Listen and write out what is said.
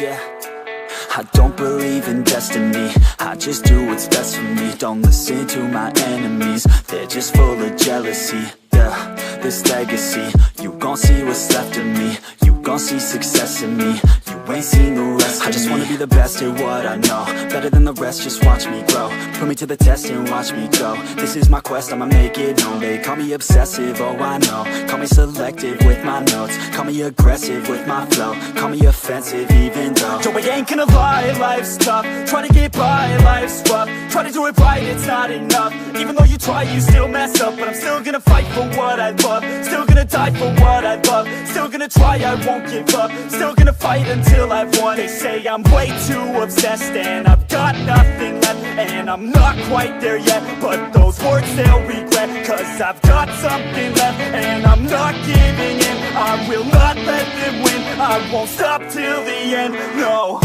yeah. I don't believe in destiny, I just do what's best for me. Don't listen to my enemies, they're just full of jealousy. Yeah, this legacy, you gon' see what's left of me. You gon' see success in me, you ain't seen the rest of me. I just wanna be the best at what I know, better than the rest, just watch me grow. Put me to the test and watch me go. This is my quest, I'ma make it known. They call me obsessive, oh I know. Call me selective with my notes, call me aggressive with my flow. Call me offensive even though Joe, I ain't gonna lie, life's tough. Try to get by, life's rough. Try to do it right, it's not enough. Even though you try, you still mess up. But I'm still gonna fight for what I love, still gonna die for what I love. Still gonna try, I won't give up. Still gonna fight until I've won. They say I'm way too obsessed and I've got nothing left, and I'm not quite there yet, but those words they'll regret. Cause I've got something left and I'm not giving in. I will not let them win, I won't stop till the end, no.